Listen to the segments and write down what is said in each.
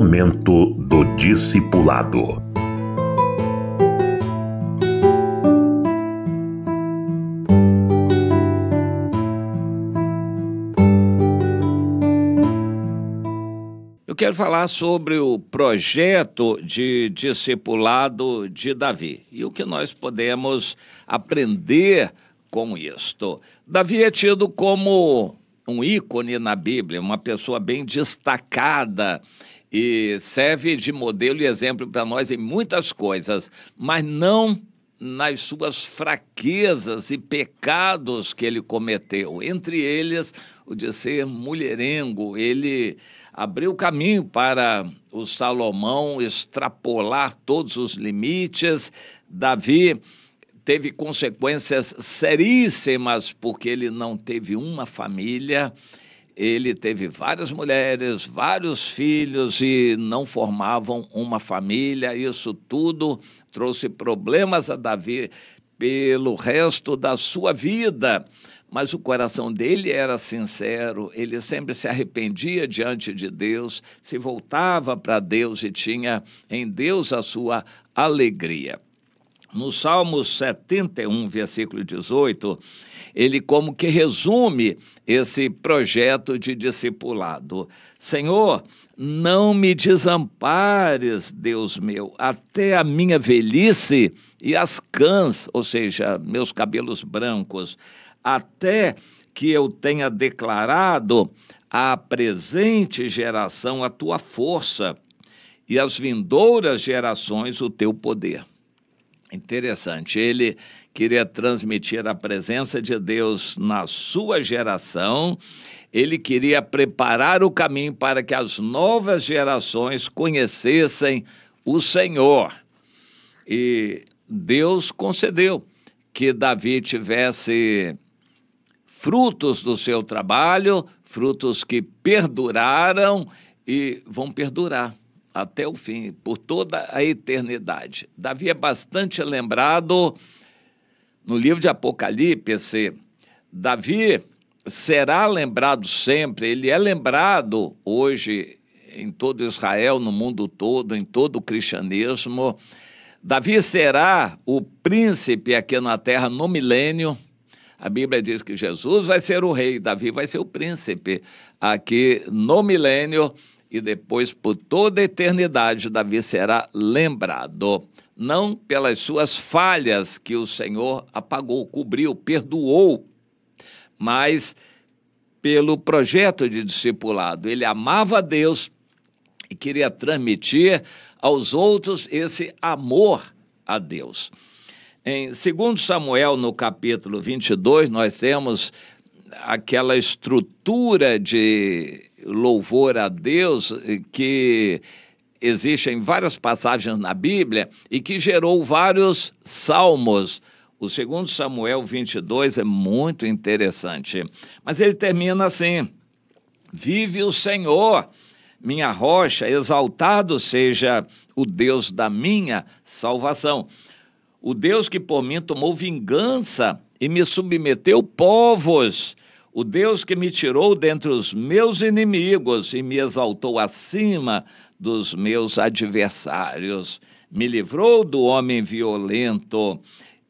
Momento do Discipulado. Eu quero falar sobre o projeto de discipulado de Davi e o que nós podemos aprender com isto. Davi é tido como um ícone na Bíblia, uma pessoa bem destacada e serve de modelo e exemplo para nós em muitas coisas, mas não nas suas fraquezas e pecados que ele cometeu. Entre eles, o de ser mulherengo. Ele abriu caminho para o Salomão extrapolar todos os limites. Davi teve consequências seríssimas porque ele não teve uma família. Ele teve várias mulheres, vários filhos e não formavam uma família. Isso tudo trouxe problemas a Davi pelo resto da sua vida. Mas o coração dele era sincero, ele sempre se arrependia diante de Deus, se voltava para Deus e tinha em Deus a sua alegria. No Salmo 71, versículo 18, ele como que resume esse projeto de discipulado. Senhor, não me desampares, Deus meu, até a minha velhice e as cãs, ou seja, meus cabelos brancos, até que eu tenha declarado à presente geração a tua força e às vindouras gerações o teu poder. Interessante, ele queria transmitir a presença de Deus na sua geração, ele queria preparar o caminho para que as novas gerações conhecessem o Senhor. E Deus concedeu que Davi tivesse frutos do seu trabalho, frutos que perduraram e vão perdurar até o fim, por toda a eternidade. Davi é bastante lembrado no livro de Apocalipse. Davi será lembrado sempre, ele é lembrado hoje em todo Israel, no mundo todo, em todo o cristianismo. Davi será o príncipe aqui na terra no milênio. A Bíblia diz que Jesus vai ser o rei, Davi vai ser o príncipe aqui no milênio. E depois, por toda a eternidade, Davi será lembrado, não pelas suas falhas que o Senhor apagou, cobriu, perdoou, mas pelo projeto de discipulado. Ele amava a Deus e queria transmitir aos outros esse amor a Deus. Em 2 Samuel, no capítulo 22, nós temos aquela estrutura de louvor a Deus que existe em várias passagens na Bíblia e que gerou vários salmos. O 2 Samuel 22 é muito interessante, mas ele termina assim: vive o Senhor, minha rocha, exaltado seja o Deus da minha salvação. O Deus que por mim tomou vingança e me submeteu povos, o Deus que me tirou dentre os meus inimigos e me exaltou acima dos meus adversários, me livrou do homem violento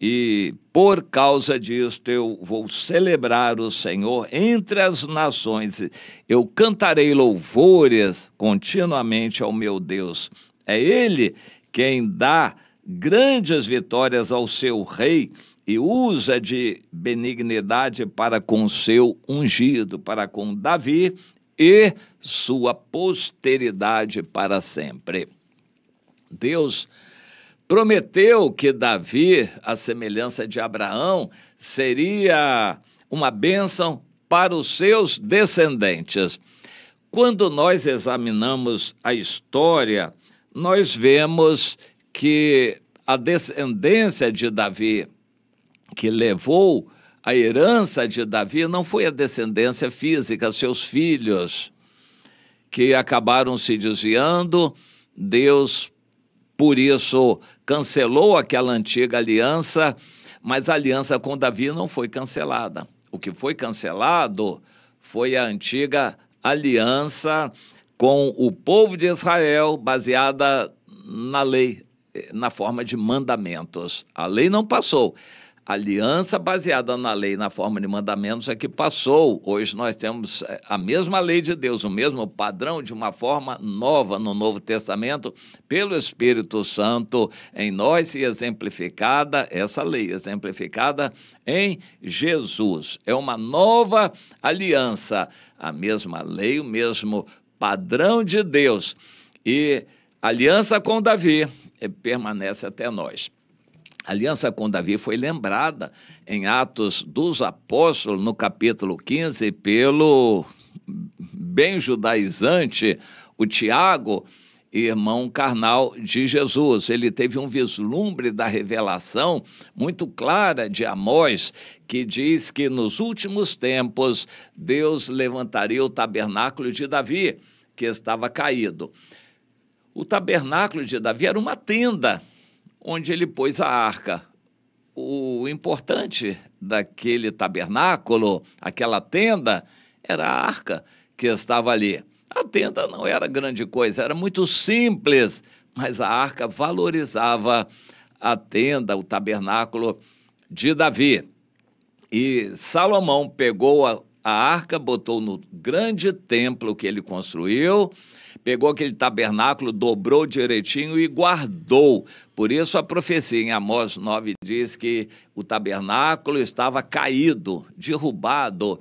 e por causa disto eu vou celebrar o Senhor entre as nações, eu cantarei louvores continuamente ao meu Deus. É Ele quem dá grandes vitórias ao seu rei e usa de benignidade para com seu ungido, para com Davi e sua posteridade para sempre. Deus prometeu que Davi, à semelhança de Abraão, seria uma bênção para os seus descendentes. Quando nós examinamos a história, nós vemos que a descendência de Davi, que levou a herança de Davi, não foi a descendência física, seus filhos, que acabaram se desviando. Deus, por isso, cancelou aquela antiga aliança, mas a aliança com Davi não foi cancelada. O que foi cancelado foi a antiga aliança com o povo de Israel, baseada na lei, na forma de mandamentos. A lei não passou. A aliança baseada na lei, na forma de mandamentos, é que passou. Hoje nós temos a mesma lei de Deus, o mesmo padrão, de uma forma nova no Novo Testamento, pelo Espírito Santo em nós, e exemplificada, essa lei, exemplificada em Jesus. É uma nova aliança, a mesma lei, o mesmo padrão de Deus. E a aliança com Davi permanece até nós. A aliança com Davi foi lembrada em Atos dos Apóstolos, no capítulo 15, pelo bem judaizante, o Tiago, irmão carnal de Jesus. Ele teve um vislumbre da revelação muito clara de Amós, que diz que nos últimos tempos Deus levantaria o tabernáculo de Davi, que estava caído. O tabernáculo de Davi era uma tenda, onde ele pôs a arca. O importante daquele tabernáculo, aquela tenda, era a arca que estava ali. A tenda não era grande coisa, era muito simples, mas a arca valorizava a tenda, o tabernáculo de Davi. E Salomão pegou a arca, botou no grande templo que ele construiu, pegou aquele tabernáculo, dobrou direitinho e guardou. Por isso a profecia em Amós 9 diz que o tabernáculo estava caído, derrubado,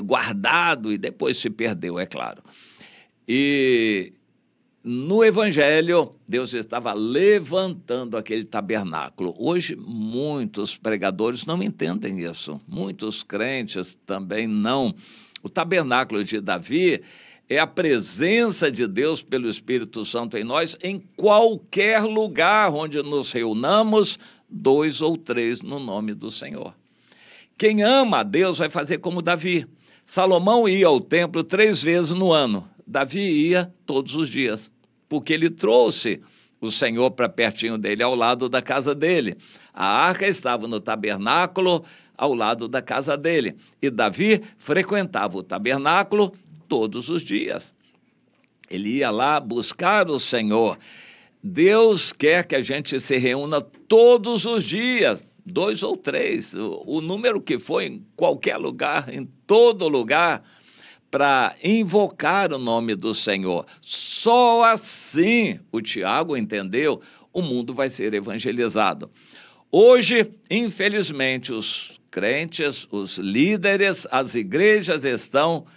guardado, e depois se perdeu, é claro. E no Evangelho, Deus estava levantando aquele tabernáculo. Hoje, muitos pregadores não entendem isso, muitos crentes também não. O tabernáculo de Davi é a presença de Deus pelo Espírito Santo em nós, em qualquer lugar onde nos reunamos, 2 ou 3 no nome do Senhor. Quem ama a Deus vai fazer como Davi. Salomão ia ao templo 3 vezes no ano. Davi ia todos os dias, porque ele trouxe o Senhor para pertinho dele, ao lado da casa dele. A arca estava no tabernáculo, ao lado da casa dele. E Davi frequentava o tabernáculo todos os dias. Ele ia lá buscar o Senhor. Deus quer que a gente se reúna todos os dias, 2 ou 3, o número que for, em qualquer lugar, em todo lugar, para invocar o nome do Senhor. Só assim, o Tiago entendeu, o mundo vai ser evangelizado. Hoje, infelizmente, os crentes, os líderes, as igrejas estão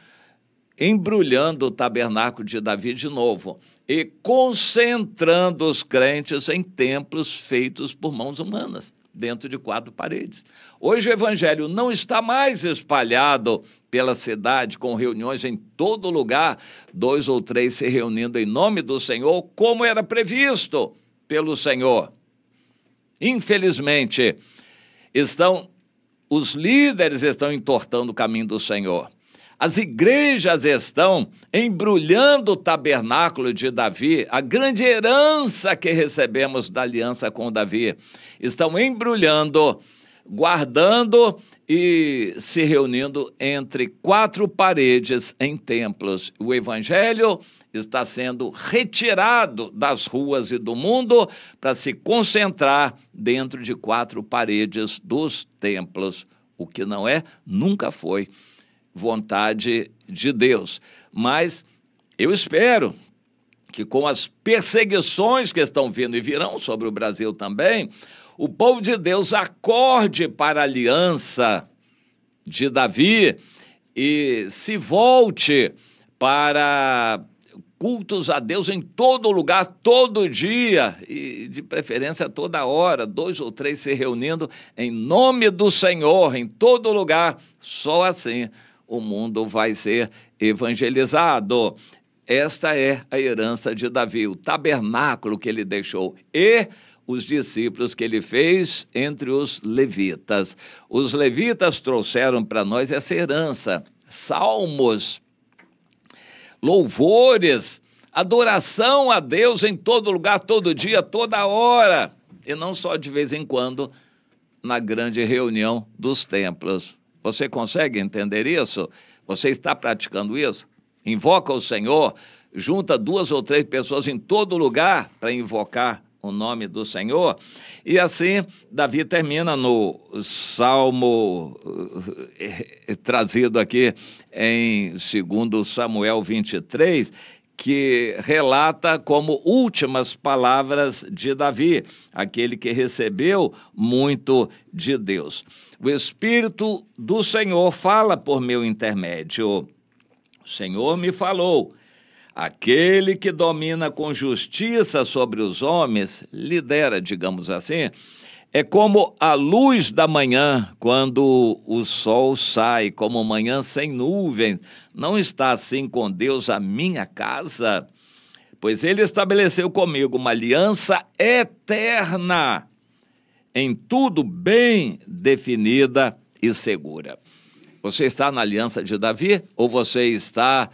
embrulhando o tabernáculo de Davi de novo e concentrando os crentes em templos feitos por mãos humanas, dentro de 4 paredes. Hoje o evangelho não está mais espalhado pela cidade, com reuniões em todo lugar, 2 ou 3 se reunindo em nome do Senhor, como era previsto pelo Senhor. Infelizmente, os líderes estão entortando o caminho do Senhor. As igrejas estão embrulhando o tabernáculo de Davi, a grande herança que recebemos da aliança com Davi. Estão embrulhando, guardando e se reunindo entre 4 paredes em templos. O evangelho está sendo retirado das ruas e do mundo para se concentrar dentro de 4 paredes dos templos, o que não é, nunca foi vontade de Deus. Mas eu espero que com as perseguições que estão vindo e virão sobre o Brasil também, o povo de Deus acorde para a aliança de Davi e se volte para cultos a Deus em todo lugar, todo dia, e de preferência toda hora, 2 ou 3 se reunindo em nome do Senhor, em todo lugar. Só assim o mundo vai ser evangelizado. Esta é a herança de Davi, o tabernáculo que ele deixou e os discípulos que ele fez entre os levitas. Os levitas trouxeram para nós essa herança, salmos, louvores, adoração a Deus em todo lugar, todo dia, toda hora, e não só de vez em quando na grande reunião dos templos. Você consegue entender isso? Você está praticando isso? invoca o Senhor, junta 2 ou 3 pessoas em todo lugar para invocar o nome do Senhor. E assim, Davi termina no Salmo trazido aqui em 2 Samuel 23, que relata como últimas palavras de Davi, aquele que recebeu muito de Deus. O Espírito do Senhor fala por meu intermédio. O Senhor me falou. Aquele que domina com justiça sobre os homens, lidera, digamos assim, é como a luz da manhã, quando o sol sai, como manhã sem nuvens. Não está assim com Deus a minha casa? Pois ele estabeleceu comigo uma aliança eterna, em tudo bem definida e segura. Você está na aliança de Davi ou você está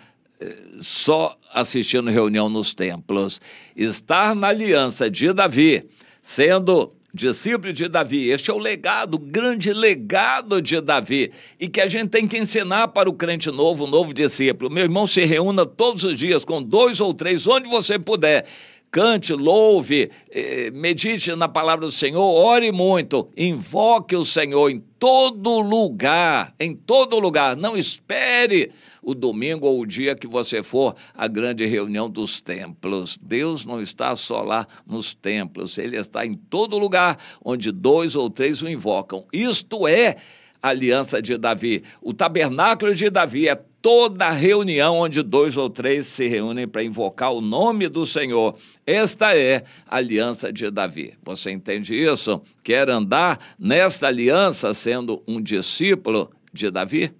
só assistindo reunião nos templos? Estar na aliança de Davi, sendo discípulo de Davi, este é o legado, o grande legado de Davi, e que a gente tem que ensinar para o crente novo, o novo discípulo. Meu irmão, se reúna todos os dias com 2 ou 3, onde você puder. Cante, louve, medite na palavra do Senhor, ore muito, invoque o Senhor em todo lugar, em todo lugar. Não espere o domingo ou o dia que você for à grande reunião dos templos. Deus não está só lá nos templos, Ele está em todo lugar onde 2 ou 3 o invocam. Isto é a aliança de Davi. O tabernáculo de Davi é toda reunião onde 2 ou 3 se reúnem para invocar o nome do Senhor. Esta é a aliança de Davi. Você entende isso? Quer andar nesta aliança sendo um discípulo de Davi?